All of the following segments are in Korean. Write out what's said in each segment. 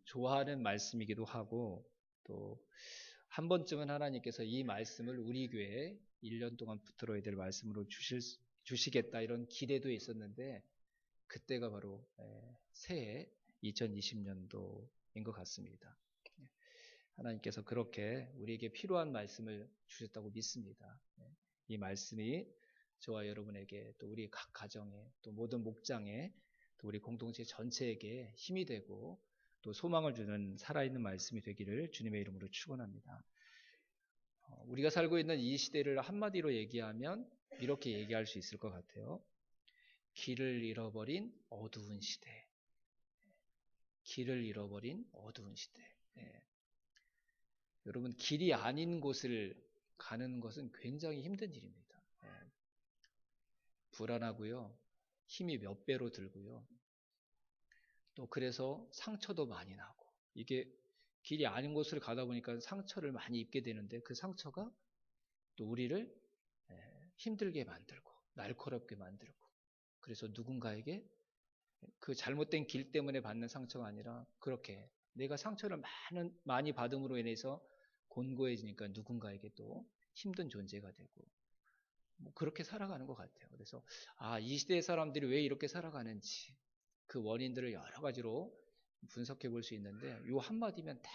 좋아하는 말씀이기도 하고 또 한 번쯤은 하나님께서 이 말씀을 우리 교회에 1년 동안 붙들어야 될 말씀으로 주시겠다 이런 기대도 있었는데 그때가 바로 새해 2020년도인 것 같습니다. 하나님께서 그렇게 우리에게 필요한 말씀을 주셨다고 믿습니다. 이 말씀이 저와 여러분에게 또 우리 각 가정에 또 모든 목장에 또 우리 공동체 전체에게 힘이 되고 또 소망을 주는 살아있는 말씀이 되기를 주님의 이름으로 축원합니다. 우리가 살고 있는 이 시대를 한마디로 얘기하면 이렇게 얘기할 수 있을 것 같아요. 길을 잃어버린 어두운 시대. 길을 잃어버린 어두운 시대. 여러분, 길이 아닌 곳을 가는 것은 굉장히 힘든 일입니다. 불안하고요. 힘이 몇 배로 들고요. 또 그래서 상처도 많이 나고 이게 길이 아닌 곳을 가다 보니까 상처를 많이 입게 되는데 그 상처가 또 우리를 힘들게 만들고 날카롭게 만들고 그래서 누군가에게 그 잘못된 길 때문에 받는 상처가 아니라 그렇게 내가 상처를 많이 받음으로 인해서 곤고해지니까 누군가에게 또 힘든 존재가 되고 뭐 그렇게 살아가는 것 같아요. 그래서 이 시대의 사람들이 왜 이렇게 살아가는지 그 원인들을 여러 가지로 분석해 볼 수 있는데 이 한마디면 다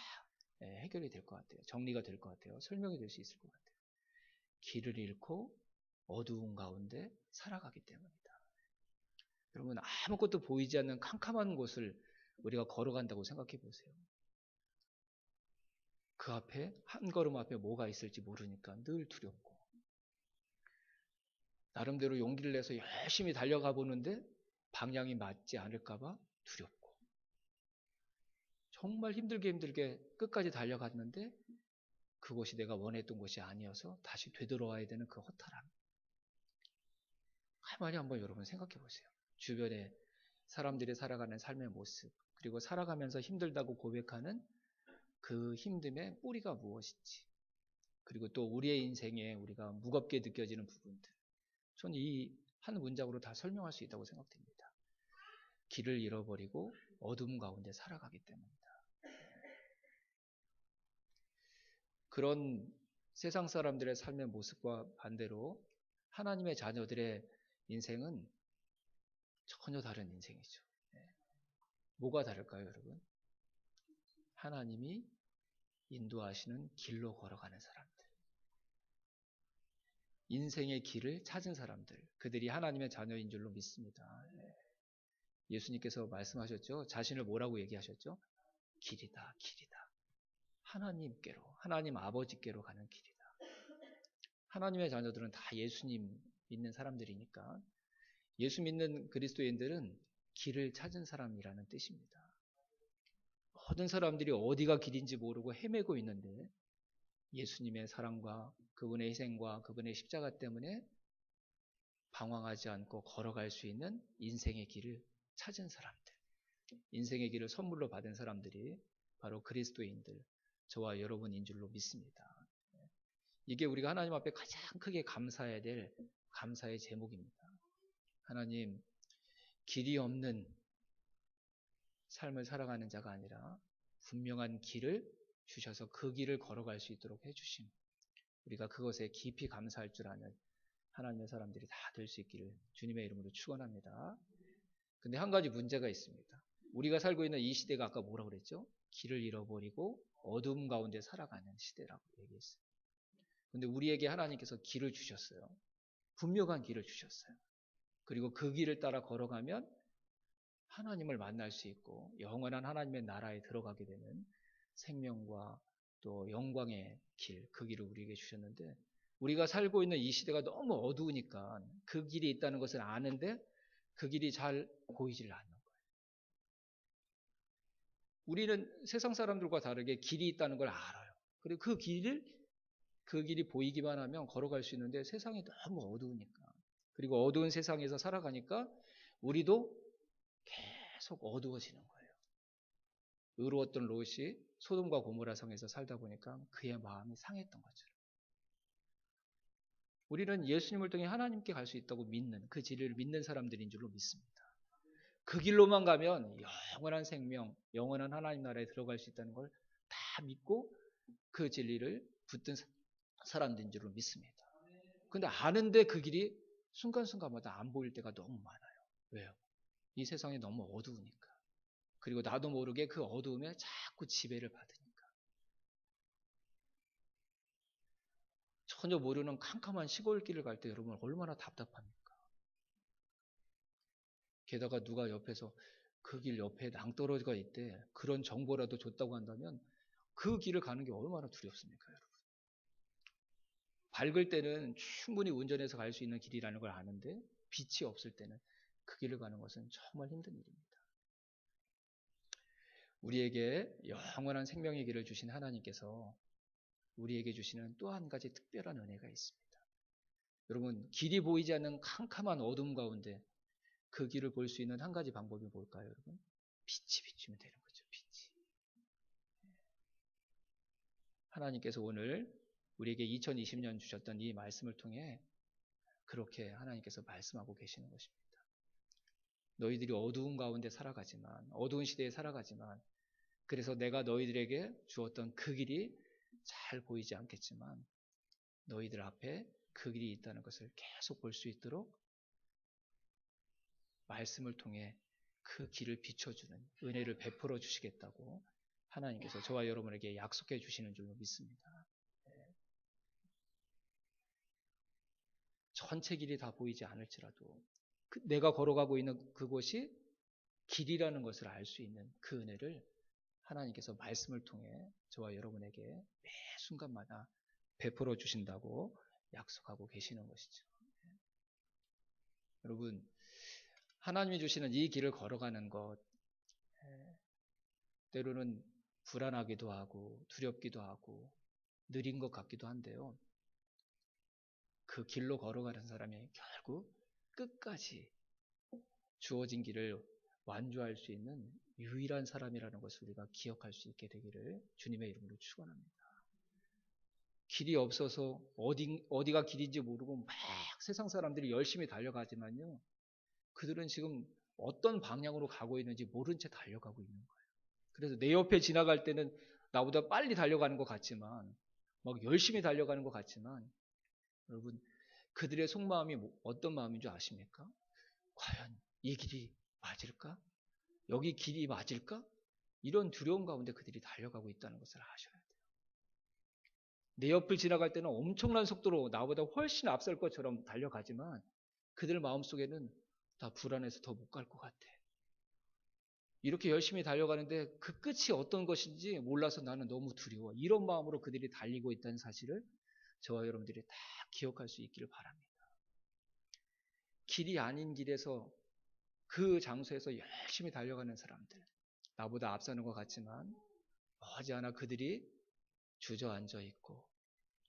해결이 될 것 같아요. 정리가 될 것 같아요. 설명이 될 수 있을 것 같아요. 길을 잃고 어두운 가운데 살아가기 때문이다. 여러분 아무것도 보이지 않는 캄캄한 곳을 우리가 걸어간다고 생각해 보세요. 그 앞에 한 걸음 앞에 뭐가 있을지 모르니까 늘 두렵고 나름대로 용기를 내서 열심히 달려가 보는데 방향이 맞지 않을까 봐 두렵고 정말 힘들게 끝까지 달려갔는데 그곳이 내가 원했던 곳이 아니어서 다시 되돌아와야 되는 그 허탈함. 가만히 한번 여러분 생각해 보세요. 주변에 사람들이 살아가는 삶의 모습 그리고 살아가면서 힘들다고 고백하는 그 힘듦의 뿌리가 무엇인지 그리고 또 우리의 인생에 우리가 무겁게 느껴지는 부분들 저는 이 한 문장으로 다 설명할 수 있다고 생각됩니다. 길을 잃어버리고 어둠 가운데 살아가기 때문이다. 그런 세상 사람들의 삶의 모습과 반대로 하나님의 자녀들의 인생은 전혀 다른 인생이죠. 뭐가 다를까요, 여러분? 하나님이 인도하시는 길로 걸어가는 사람들. 인생의 길을 찾은 사람들. 그들이 하나님의 자녀인 줄로 믿습니다. 예수님께서 말씀하셨죠. 자신을 뭐라고 얘기하셨죠? 길이다, 길이다. 하나님께로, 하나님 아버지께로 가는 길이다. 하나님의 자녀들은 다 예수님 믿는 사람들이니까 예수 믿는 그리스도인들은 길을 찾은 사람이라는 뜻입니다. 모든 사람들이 어디가 길인지 모르고 헤매고 있는데 예수님의 사랑과 그분의 희생과 그분의 십자가 때문에 방황하지 않고 걸어갈 수 있는 인생의 길을 찾은 사람들, 인생의 길을 선물로 받은 사람들이 바로 그리스도인들, 저와 여러분인 줄로 믿습니다. 이게 우리가 하나님 앞에 가장 크게 감사해야 될 감사의 제목입니다. 하나님, 길이 없는 삶을 살아가는 자가 아니라 분명한 길을 주셔서 그 길을 걸어갈 수 있도록 해주심. 우리가 그것에 깊이 감사할 줄 아는 하나님의 사람들이 다 될 수 있기를 주님의 이름으로 축원합니다. 근데 한 가지 문제가 있습니다. 우리가 살고 있는 이 시대가 아까 뭐라고 그랬죠? 길을 잃어버리고 어둠 가운데 살아가는 시대라고 얘기했어요. 근데 우리에게 하나님께서 길을 주셨어요. 분명한 길을 주셨어요. 그리고 그 길을 따라 걸어가면 하나님을 만날 수 있고 영원한 하나님의 나라에 들어가게 되는 생명과 또 영광의 길, 그 길을 우리에게 주셨는데 우리가 살고 있는 이 시대가 너무 어두우니까 그 길이 있다는 것을 아는데 그 길이 잘 보이질 않는 거예요. 우리는 세상 사람들과 다르게 길이 있다는 걸 알아요. 그리고 그 길이 보이기만 하면 걸어갈 수 있는데 세상이 너무 어두우니까 그리고 어두운 세상에서 살아가니까 우리도 계속 어두워지는 거예요. 의로웠던 롯이 소돔과 고모라 성에서 살다 보니까 그의 마음이 상했던 거죠. 우리는 예수님을 통해 하나님께 갈 수 있다고 믿는 그 진리를 믿는 사람들인 줄로 믿습니다. 그 길로만 가면 영원한 생명, 영원한 하나님 나라에 들어갈 수 있다는 걸 다 믿고 그 진리를 붙든 사람들인 줄로 믿습니다. 근데 아는데 그 길이 순간순간마다 안 보일 때가 너무 많아요. 왜요? 이 세상이 너무 어두우니까. 그리고 나도 모르게 그 어두움에 자꾸 지배를 받으니까. 전혀 모르는 캄캄한 시골길을 갈 때 여러분 얼마나 답답합니까? 게다가 누가 옆에서 그 길 옆에 낭떠러지가 있대. 그런 정보라도 줬다고 한다면 그 길을 가는 게 얼마나 두렵습니까, 여러분? 밝을 때는 충분히 운전해서 갈 수 있는 길이라는 걸 아는데 빛이 없을 때는 그 길을 가는 것은 정말 힘든 일입니다. 우리에게 영원한 생명의 길을 주신 하나님께서 우리에게 주시는 또 한 가지 특별한 은혜가 있습니다. 여러분, 길이 보이지 않는 캄캄한 어둠 가운데 그 길을 볼 수 있는 한 가지 방법이 뭘까요, 여러분? 빛이 비추면 되는 거죠, 빛이. 하나님께서 오늘 우리에게 2020년 주셨던 이 말씀을 통해 그렇게 하나님께서 말씀하고 계시는 것입니다. 너희들이 어두운 가운데 살아가지만, 어두운 시대에 살아가지만, 그래서 내가 너희들에게 주었던 그 길이 잘 보이지 않겠지만, 너희들 앞에 그 길이 있다는 것을 계속 볼 수 있도록 말씀을 통해 그 길을 비춰주는 은혜를 베풀어 주시겠다고 하나님께서 저와 여러분에게 약속해 주시는 줄로 믿습니다. 전체 길이 다 보이지 않을지라도 내가 걸어가고 있는 그곳이 길이라는 것을 알 수 있는 그 은혜를 하나님께서 말씀을 통해 저와 여러분에게 매 순간마다 베풀어 주신다고 약속하고 계시는 것이죠. 여러분, 하나님이 주시는 이 길을 걸어가는 것, 때로는 불안하기도 하고 두렵기도 하고 느린 것 같기도 한데요. 그 길로 걸어가는 사람이 결국 끝까지 주어진 길을 완주할 수 있는 유일한 사람이라는 것을 우리가 기억할 수 있게 되기를 주님의 이름으로 축원합니다. 길이 없어서 어디가 길인지 모르고 막 세상 사람들이 열심히 달려가지만요. 그들은 지금 어떤 방향으로 가고 있는지 모른 채 달려가고 있는 거예요. 그래서 내 옆에 지나갈 때는 나보다 빨리 달려가는 것 같지만 막 열심히 달려가는 것 같지만 여러분 그들의 속마음이 어떤 마음인 줄 아십니까? 과연 이 길이 맞을까? 여기 길이 맞을까? 이런 두려움 가운데 그들이 달려가고 있다는 것을 아셔야 돼요. 내 옆을 지나갈 때는 엄청난 속도로 나보다 훨씬 앞설 것처럼 달려가지만 그들 마음속에는 다 불안해서 더 못 갈 것 같아. 이렇게 열심히 달려가는데 그 끝이 어떤 것인지 몰라서 나는 너무 두려워. 이런 마음으로 그들이 달리고 있다는 사실을 저와 여러분들이 다 기억할 수 있기를 바랍니다. 길이 아닌 길에서 그 장소에서 열심히 달려가는 사람들, 나보다 앞서는 것 같지만 머지않아 그들이 주저앉아 있고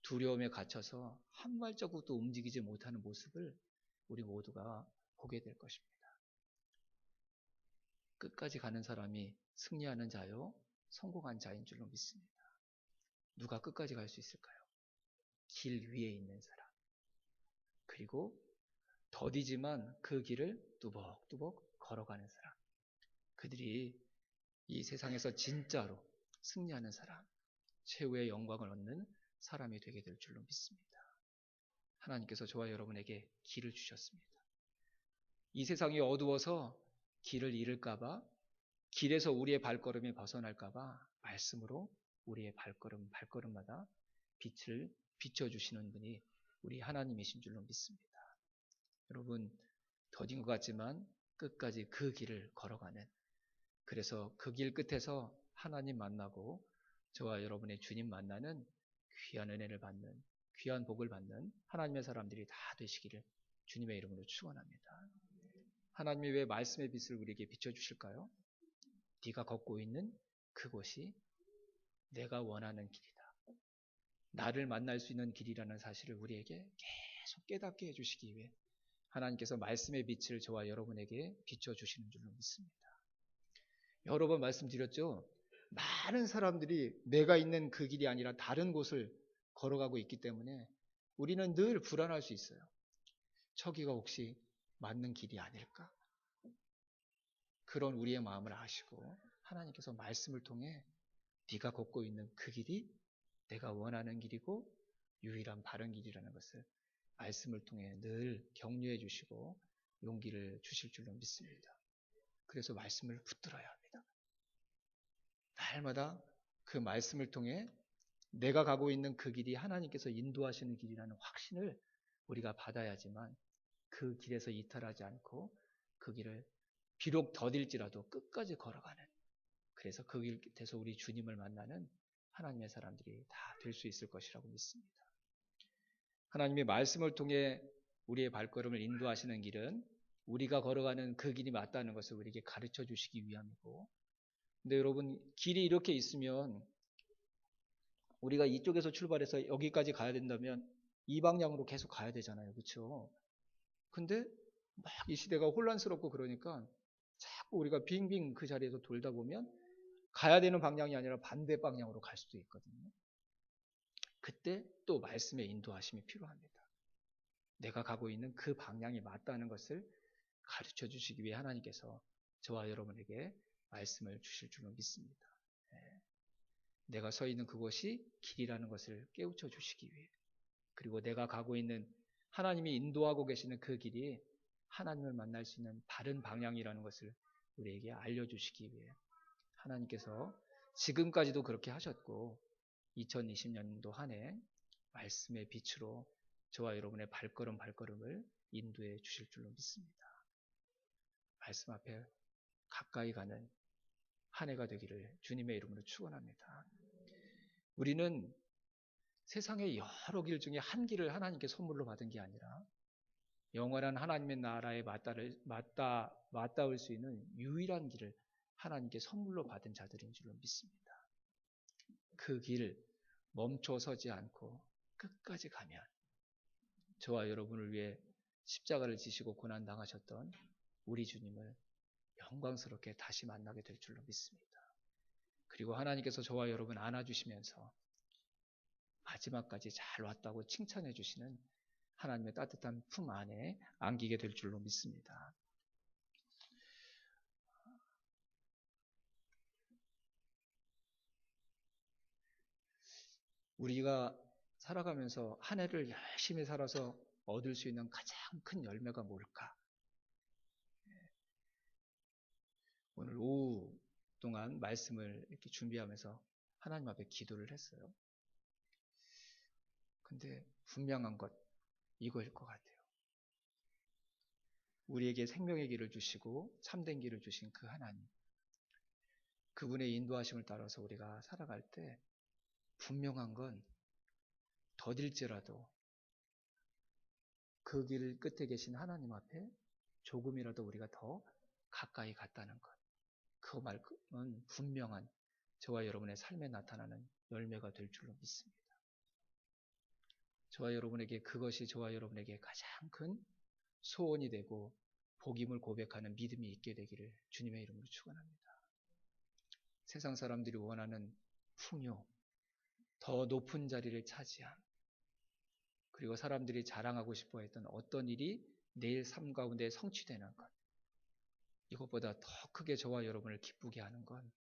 두려움에 갇혀서 한 발자국도 움직이지 못하는 모습을 우리 모두가 보게 될 것입니다. 끝까지 가는 사람이 승리하는 자요, 성공한 자인 줄로 믿습니다. 누가 끝까지 갈 수 있을까요? 길 위에 있는 사람. 그리고 더디지만 그 길을 뚜벅뚜벅 걸어가는 사람. 그들이 이 세상에서 진짜로 승리하는 사람, 최후의 영광을 얻는 사람이 되게 될 줄로 믿습니다. 하나님께서 저와 여러분에게 길을 주셨습니다. 이 세상이 어두워서 길을 잃을까봐, 길에서 우리의 발걸음이 벗어날까봐 말씀으로 우리의 발걸음마다 빛을 비춰주시는 분이 우리 하나님이신 줄로 믿습니다. 여러분, 더딘 것 같지만 끝까지 그 길을 걸어가는, 그래서 그 길 끝에서 하나님 만나고 저와 여러분의 주님 만나는 귀한 은혜를 받는, 귀한 복을 받는 하나님의 사람들이 다 되시기를 주님의 이름으로 축원합니다. 하나님이 왜 말씀의 빛을 우리에게 비춰주실까요? 네가 걷고 있는 그곳이 내가 원하는 길이다. 나를 만날 수 있는 길이라는 사실을 우리에게 계속 깨닫게 해주시기 위해 하나님께서 말씀의 빛을 저와 여러분에게 비춰주시는 줄로 믿습니다. 여러 번 말씀드렸죠. 많은 사람들이 내가 있는 그 길이 아니라 다른 곳을 걸어가고 있기 때문에 우리는 늘 불안할 수 있어요. 저기가 혹시 맞는 길이 아닐까? 그런 우리의 마음을 아시고 하나님께서 말씀을 통해 네가 걷고 있는 그 길이 내가 원하는 길이고 유일한 바른 길이라는 것을 말씀을 통해 늘 격려해 주시고 용기를 주실 줄로 믿습니다. 그래서 말씀을 붙들어야 합니다. 날마다 그 말씀을 통해 내가 가고 있는 그 길이 하나님께서 인도하시는 길이라는 확신을 우리가 받아야지만 그 길에서 이탈하지 않고 그 길을 비록 더딜지라도 끝까지 걸어가는, 그래서 그 길에서 우리 주님을 만나는 하나님의 사람들이 다 될 수 있을 것이라고 믿습니다. 하나님의 말씀을 통해 우리의 발걸음을 인도하시는 길은 우리가 걸어가는 그 길이 맞다는 것을 우리에게 가르쳐 주시기 위함이고, 근데 여러분, 길이 이렇게 있으면 우리가 이쪽에서 출발해서 여기까지 가야 된다면 이 방향으로 계속 가야 되잖아요. 그렇죠? 근데 막 이 시대가 혼란스럽고 그러니까 자꾸 우리가 빙빙 그 자리에서 돌다 보면 가야 되는 방향이 아니라 반대 방향으로 갈 수도 있거든요. 그때 또 말씀의 인도하심이 필요합니다. 내가 가고 있는 그 방향이 맞다는 것을 가르쳐 주시기 위해 하나님께서 저와 여러분에게 말씀을 주실 줄로 믿습니다. 내가 서 있는 그곳이 길이라는 것을 깨우쳐 주시기 위해, 그리고 내가 가고 있는 하나님이 인도하고 계시는 그 길이 하나님을 만날 수 있는 바른 방향이라는 것을 우리에게 알려주시기 위해 하나님께서 지금까지도 그렇게 하셨고 2020년도 한 해 말씀의 빛으로 저와 여러분의 발걸음을 인도해 주실 줄로 믿습니다. 말씀 앞에 가까이 가는 한 해가 되기를 주님의 이름으로 축원합니다. 우리는 세상의 여러 길 중에 한 길을 하나님께 선물로 받은 게 아니라 영원한 하나님의 나라에 맞닿을 수 있는 유일한 길을 하나님께 선물로 받은 자들인 줄로 믿습니다. 그 길 멈춰서지 않고 끝까지 가면 저와 여러분을 위해 십자가를 지시고 고난당하셨던 우리 주님을 영광스럽게 다시 만나게 될 줄로 믿습니다. 그리고 하나님께서 저와 여러분 안아주시면서 마지막까지 잘 왔다고 칭찬해 주시는 하나님의 따뜻한 품 안에 안기게 될 줄로 믿습니다. 우리가 살아가면서 한 해를 열심히 살아서 얻을 수 있는 가장 큰 열매가 뭘까? 오늘 오후 동안 말씀을 이렇게 준비하면서 하나님 앞에 기도를 했어요. 근데 분명한 것 이거일 것 같아요. 우리에게 생명의 길을 주시고 참된 길을 주신 그 하나님, 그분의 인도하심을 따라서 우리가 살아갈 때 분명한 건 더딜지라도 그 길 끝에 계신 하나님 앞에 조금이라도 우리가 더 가까이 갔다는 것, 그말은 분명한 저와 여러분의 삶에 나타나는 열매가 될 줄로 믿습니다. 저와 여러분에게 그것이 저와 여러분에게 가장 큰 소원이 되고 복임을 고백하는 믿음이 있게 되기를 주님의 이름으로 축원합니다. 세상 사람들이 원하는 풍요, 더 높은 자리를 차지함, 그리고 사람들이 자랑하고 싶어 했던 어떤 일이 내일 삶 가운데 성취되는 것, 이것보다 더 크게 저와 여러분을 기쁘게 하는 건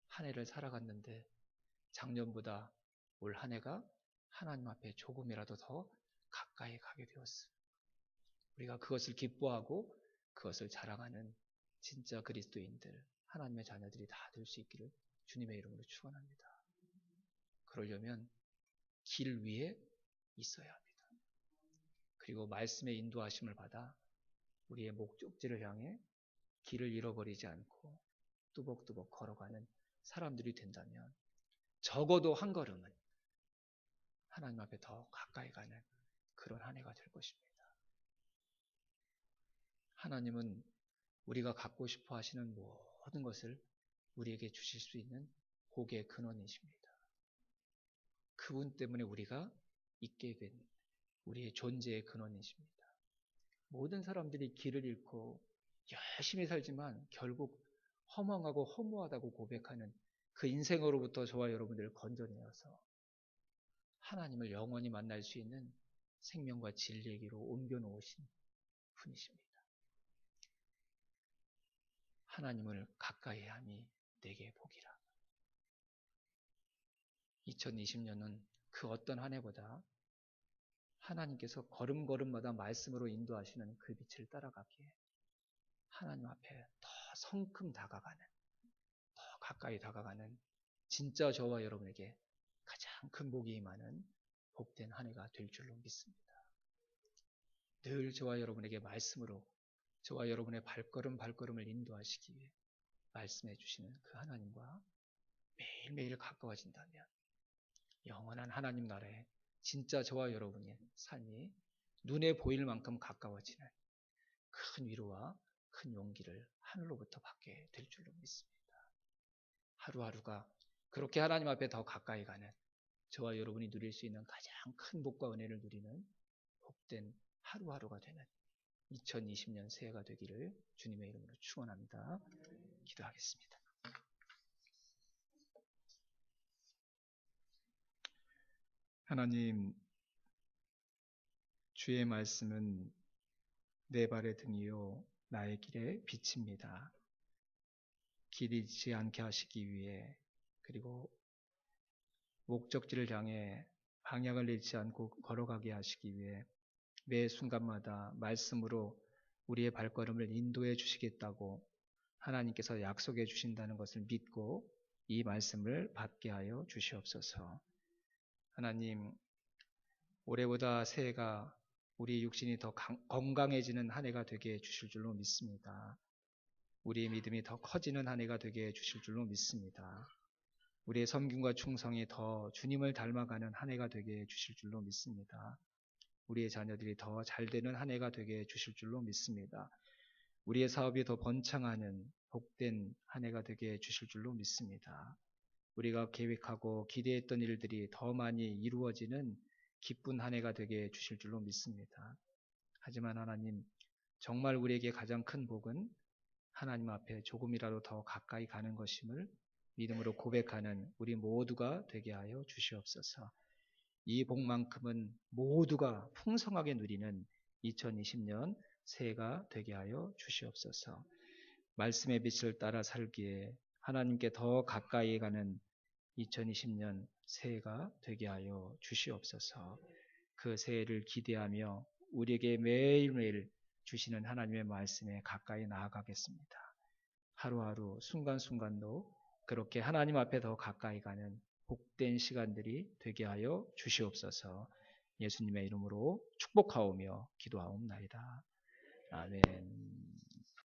한 해를 살아갔는데 작년보다 올 한 해가 하나님 앞에 조금이라도 더 가까이 가게 되었습니다. 우리가 그것을 기뻐하고 그것을 자랑하는 진짜 그리스도인들, 하나님의 자녀들이 다 될 수 있기를 주님의 이름으로 축원합니다. 그러려면 길 위에 있어야 합니다. 그리고 말씀의 인도하심을 받아 우리의 목적지를 향해 길을 잃어버리지 않고 뚜벅뚜벅 걸어가는 사람들이 된다면 적어도 한 걸음은 하나님 앞에 더 가까이 가는 그런 한 해가 될 것입니다. 하나님은 우리가 갖고 싶어 하시는 모든 것을 우리에게 주실 수 있는 복의 근원이십니다. 그분 때문에 우리가 있게 된 우리의 존재의 근원이십니다. 모든 사람들이 길을 잃고 열심히 살지만 결국 허망하고 허무하다고 고백하는 그 인생으로부터 저와 여러분들을 건져내어서 하나님을 영원히 만날 수 있는 생명과 진리의 길로 옮겨놓으신 분이십니다. 하나님을 가까이 함이 내게 복이라. 2020년은 그 어떤 한 해보다 하나님께서 걸음걸음마다 말씀으로 인도하시는 그 빛을 따라가기에 하나님 앞에 더 성큼 다가가는, 더 가까이 다가가는 진짜 저와 여러분에게 가장 큰 복이 임하는 복된 한 해가 될 줄로 믿습니다. 늘 저와 여러분에게 말씀으로 저와 여러분의 발걸음을 인도하시기 위해 말씀해 주시는 그 하나님과 매일매일 가까워진다면 영원한 하나님 나라에 진짜 저와 여러분의 삶이 눈에 보일 만큼 가까워지는 큰 위로와 큰 용기를 하늘로부터 받게 될 줄로 믿습니다. 하루하루가 그렇게 하나님 앞에 더 가까이 가는 저와 여러분이 누릴 수 있는 가장 큰 복과 은혜를 누리는 복된 하루하루가 되는 2020년 새해가 되기를 주님의 이름으로 축원합니다. 기도하겠습니다. 하나님, 주의 말씀은 내 발의 등이요 나의 길의 빛입니다. 길 잃지 않게 하시기 위해, 그리고 목적지를 향해 방향을 잃지 않고 걸어가게 하시기 위해 매 순간마다 말씀으로 우리의 발걸음을 인도해 주시겠다고 하나님께서 약속해 주신다는 것을 믿고 이 말씀을 받게 하여 주시옵소서. 하나님, 올해보다 새해가 우리 육신이 더 건강해지는 한 해가 되게 해 주실 줄로 믿습니다. 우리의 믿음이 더 커지는 한 해가 되게 해 주실 줄로 믿습니다. 우리의 섬김과 충성이 더 주님을 닮아가는 한 해가 되게 해 주실 줄로 믿습니다. 우리의 자녀들이 더 잘되는 한 해가 되게 해 주실 줄로 믿습니다. 우리의 사업이 더 번창하는 복된 한 해가 되게 해 주실 줄로 믿습니다. 우리가 계획하고 기대했던 일들이 더 많이 이루어지는 기쁜 한 해가 되게 해 주실 줄로 믿습니다. 하지만 하나님, 정말 우리에게 가장 큰 복은 하나님 앞에 조금이라도 더 가까이 가는 것임을 믿음으로 고백하는 우리 모두가 되게 하여 주시옵소서. 이 복만큼은 모두가 풍성하게 누리는 2020년 새해가 되게 하여 주시옵소서. 말씀의 빛을 따라 살기에 하나님께 더 가까이 가는 2020년 새해가 되게 하여 주시옵소서. 그 새해를 기대하며 우리에게 매일매일 주시는 하나님의 말씀에 가까이 나아가겠습니다. 하루하루 순간순간도 그렇게 하나님 앞에 더 가까이 가는 복된 시간들이 되게 하여 주시옵소서. 예수님의 이름으로 축복하오며 기도하옵나이다. 아멘.